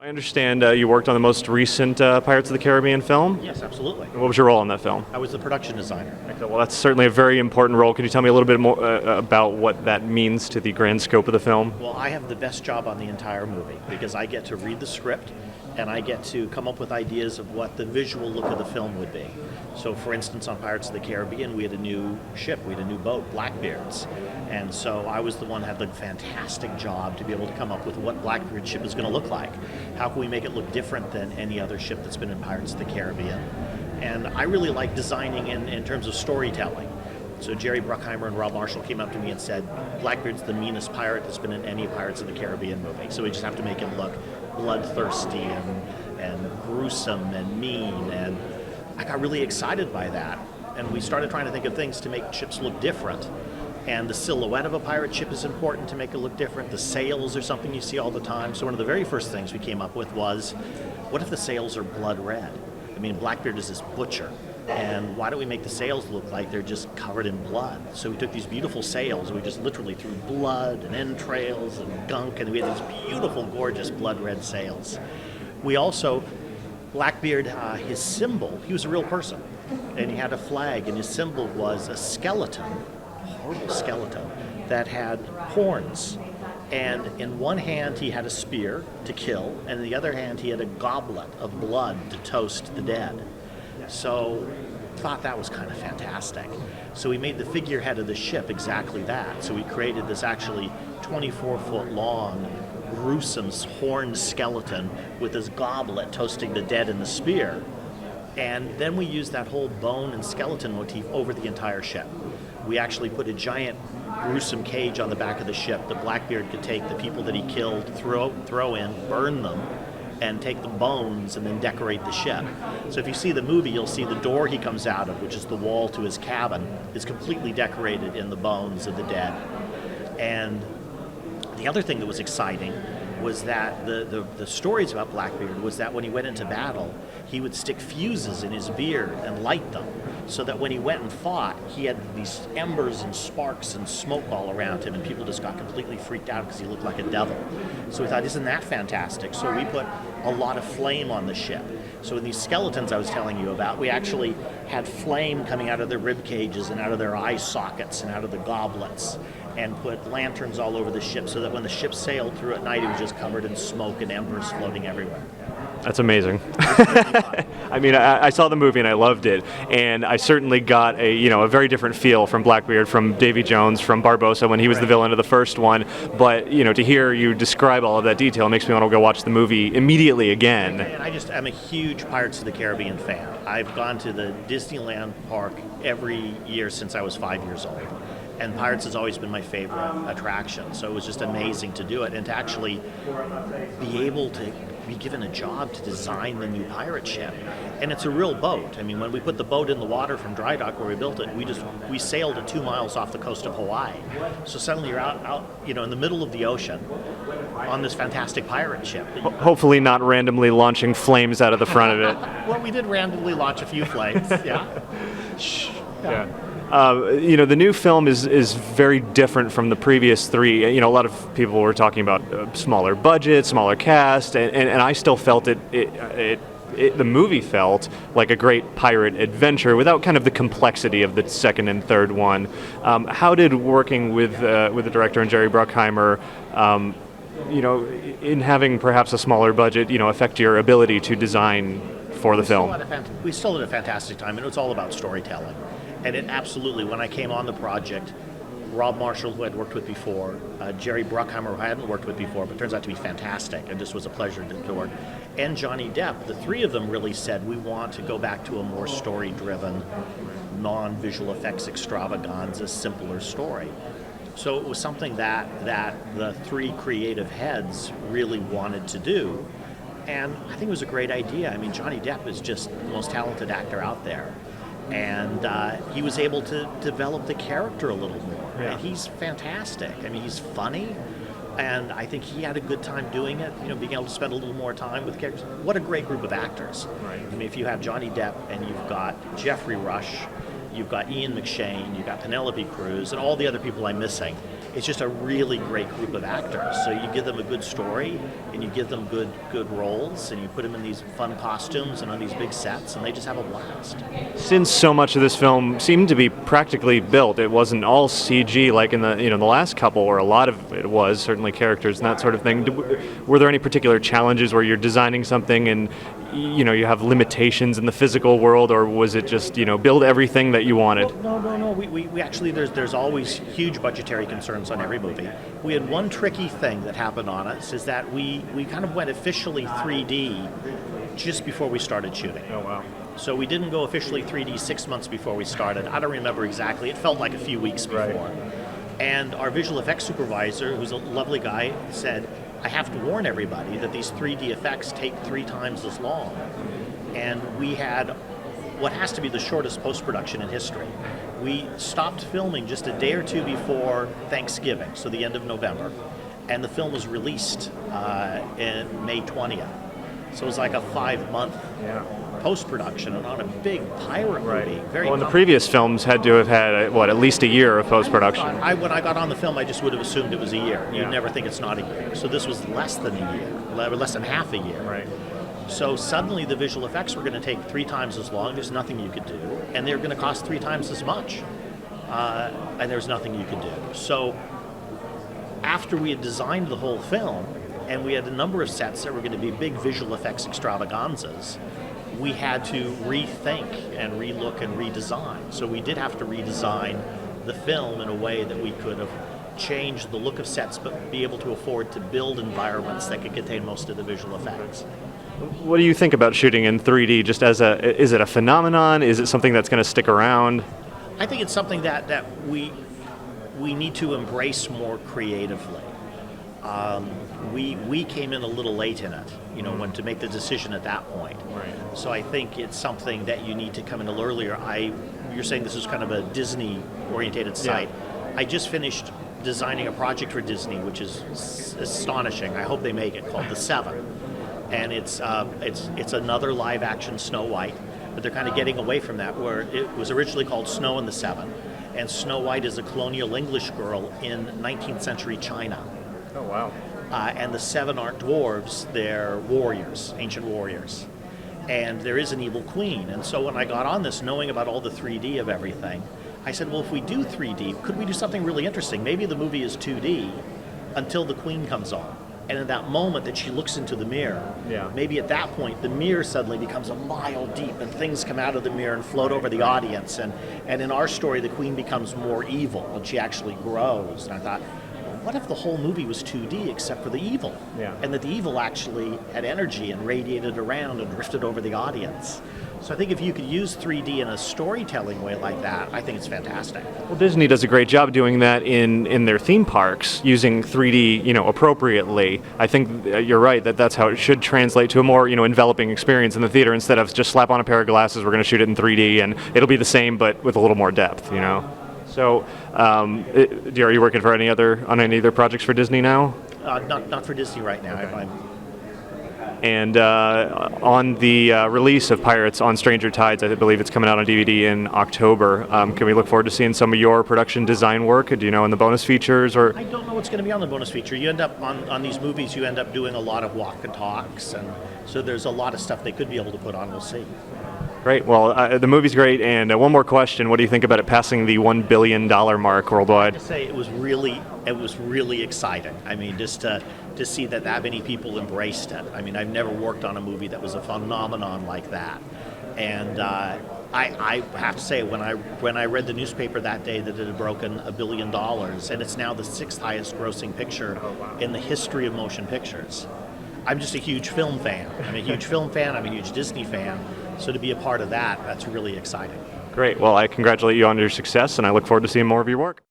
I understand you worked on the most recent Pirates of the Caribbean film. Yes, absolutely. What was your role in that film? I was the production designer. Okay, well, that's certainly a very important role. Could you tell me a little bit more about what that means to the grand scope of the film? Well, I have the best job on the entire movie because I get to read the script and I get to come up with ideas of what the visual look of the film would be. So, for instance, on Pirates of the Caribbean, we had a new ship, we had a new boat, Blackbeard's. And so I was the one that had the fantastic job to be able to come up with what Blackbeard's ship is going to look like. How can we make it look different than any other ship that's been in Pirates of the Caribbean? And I really like designing in terms of storytelling. So Jerry Bruckheimer and Rob Marshall came up to me and said, Blackbeard's the meanest pirate that's been in any Pirates of the Caribbean movie. So we just have to make him look bloodthirsty and gruesome and mean. And I got really excited by that. And we started trying to think of things to make ships look different. And the silhouette of a pirate ship is important to make it look different. The sails are something you see all the time. So one of the very first things we came up with was, what if the sails are blood red? I mean, Blackbeard is this butcher. And why don't we make the sails look like they're just covered in blood? So we took these beautiful sails, we just literally threw blood and entrails and gunk, and we had these beautiful, gorgeous blood red sails. We also, Blackbeard, his symbol, he was a real person, and he had a flag, and his symbol was a skeleton, a horrible skeleton, that had horns. And in one hand he had a spear to kill, and in the other hand he had a goblet of blood to toast the dead. So thought that was kind of fantastic. So we made the figurehead of the ship exactly that. So we created this actually 24-foot long, gruesome horned skeleton with this goblet toasting the dead in the spear. And then we used that whole bone and skeleton motif over the entire ship. We actually put a giant gruesome cage on the back of the ship that Blackbeard could take the people that he killed, throw in, burn them, and take the bones and then decorate the ship. So if you see the movie, you'll see the door he comes out of, which is the wall to his cabin, is completely decorated in the bones of the dead. And the other thing that was exciting was that the stories about Blackbeard was that when he went into battle, he would stick fuses in his beard and light them, so that when he went and fought, he had these embers and sparks and smoke all around him, and people just got completely freaked out because he looked like a devil. So we thought, isn't that fantastic? So we put a lot of flame on the ship. So in these skeletons I was telling you about, we actually had flame coming out of their rib cages and out of their eye sockets and out of the goblets, and put lanterns all over the ship so that when the ship sailed through at night, it was just covered in smoke and embers floating everywhere. That's amazing. I mean, I saw the movie and I loved it, and I certainly got a very different feel from Blackbeard, from Davy Jones, from Barbossa when he was the villain of the first one. But to hear you describe all of that detail makes me want to go watch the movie immediately again. And I'm a huge Pirates of the Caribbean fan. I've gone to the Disneyland park every year since I was 5 years old. And Pirates has always been my favorite attraction. So it was just amazing to do it and to actually be able to be given a job to design the new pirate ship. And it's a real boat. I mean, when we put the boat in the water from dry dock where we built it, we sailed it 2 miles off the coast of Hawaii. So suddenly you're out in the middle of the ocean on this fantastic pirate ship. Hopefully not randomly launching flames out of the front of it. Well, we did randomly launch a few flames, yeah. Yeah. The new film is very different from the previous three. A lot of people were talking about smaller budget, smaller cast, and I still felt the movie felt like a great pirate adventure without kind of the complexity of the second and third one. How did working with the director and Jerry Bruckheimer, in having perhaps a smaller budget, affect your ability to design for the film? We still had a fantastic time, and it was all about storytelling. And it absolutely, when I came on the project, Rob Marshall, who I'd worked with before, Jerry Bruckheimer, who I hadn't worked with before, but turns out to be fantastic, and just was a pleasure to work, and Johnny Depp, the three of them really said, we want to go back to a more story-driven, non-visual effects extravaganza, simpler story. So it was something that the three creative heads really wanted to do, and I think it was a great idea. I mean, Johnny Depp is just the most talented actor out there. And he was able to develop the character a little more. Yeah. And he's fantastic. I mean, he's funny, and I think he had a good time doing it, being able to spend a little more time with characters. What a great group of actors. Right. I mean, if you have Johnny Depp and you've got Jeffrey Rush, you've got Ian McShane, you've got Penelope Cruz, and all the other people I'm missing, it's just a really great group of actors. So you give them a good story, and you give them good roles, and you put them in these fun costumes and on these big sets, and they just have a blast. Since so much of this film seemed to be practically built, it wasn't all CG like in the last couple, or a lot of it was, certainly characters and that sort of thing. Were there any particular challenges where you're designing something and you have limitations in the physical world, or was it just build everything that you wanted? Well, no. We actually there's always huge budgetary concerns on every movie. We had one tricky thing that happened on us, is that we kind of went officially 3D just before we started shooting. Oh wow. So we didn't go officially 3D 6 months before we started. I don't remember exactly. It felt like a few weeks before. Right. And our visual effects supervisor, who's a lovely guy, said, I have to warn everybody that these 3D effects take 3 times as long. And we had what has to be the shortest post-production in history. We stopped filming just a day or two before Thanksgiving, so the end of November. And the film was released in May 20th. So it was like a 5-month post-production, and on a big pirate movie. Very well, the previous films had to have had, at least a year of post-production. When I got on the film, I just would have assumed it was a year. You'd never think it's not a year. So this was less than a year, less than half a year. Right. So suddenly the visual effects were going to take 3 times as long. There's nothing you could do. And they were going to cost 3 times as much. And there's nothing you could do. So after we had designed the whole film, and we had a number of sets that were going to be big visual effects extravaganzas, we had to rethink and relook and redesign. So we did have to redesign the film in a way that we could have changed the look of sets, but be able to afford to build environments that could contain most of the visual effects. What do you think about shooting in 3D? Just is it a phenomenon? Is it something that's going to stick around? I think it's something that we need to embrace more creatively. We came in a little late in it, when to make the decision at that point. Right. So I think it's something that you need to come in a little earlier. You're saying this is kind of a Disney-orientated site. Yeah. I just finished designing a project for Disney, which is astonishing. I hope they make it, called The Seven, and it's another live-action Snow White, but they're kind of getting away from that, where it was originally called Snow and the Seven, and Snow White is a colonial English girl in 19th century China. Oh wow. And the 7 aren't dwarves, they're warriors, ancient warriors. And there is an evil queen. And so when I got on this, knowing about all the 3D of everything, I said, well, if we do 3D, could we do something really interesting? Maybe the movie is 2D until the queen comes on. And in that moment that she looks into the mirror, maybe at that point, the mirror suddenly becomes a mile deep and things come out of the mirror and float over the audience. And in our story, the queen becomes more evil and she actually grows. And I thought, what if the whole movie was 2D except for the evil? Yeah. And that the evil actually had energy and radiated around and drifted over the audience. So I think if you could use 3D in a storytelling way like that, I think it's fantastic. Well, Disney does a great job doing that in their theme parks, using 3D, appropriately. I think you're right that's how it should translate to a more, enveloping experience in the theater, instead of just slap on a pair of glasses, we're going to shoot it in 3D, and it'll be the same but with a little more depth, So, are you working for on any other projects for Disney now? Not for Disney right now. Okay. And on the release of Pirates on Stranger Tides, I believe it's coming out on DVD in October. Can we look forward to seeing some of your production design work? Do you know in the bonus features? Or I don't know what's going to be on the bonus feature. You end up on these movies. You end up doing a lot of walk and talks, and so there's a lot of stuff they could be able to put on. We'll see. Great. Well, the movie's great. And one more question: what do you think about it passing the $1 billion mark worldwide? I have to say it was really exciting. I mean, just to see that many people embraced it. I mean, I've never worked on a movie that was a phenomenon like that. And I have to say, when I read the newspaper that day that it had broken $1 billion, and it's now the 6th highest grossing picture in the history of motion pictures. I'm just a huge film fan. I'm a huge film fan. I'm a huge Disney fan. So to be a part of that, that's really exciting. Great. Well, I congratulate you on your success, and I look forward to seeing more of your work.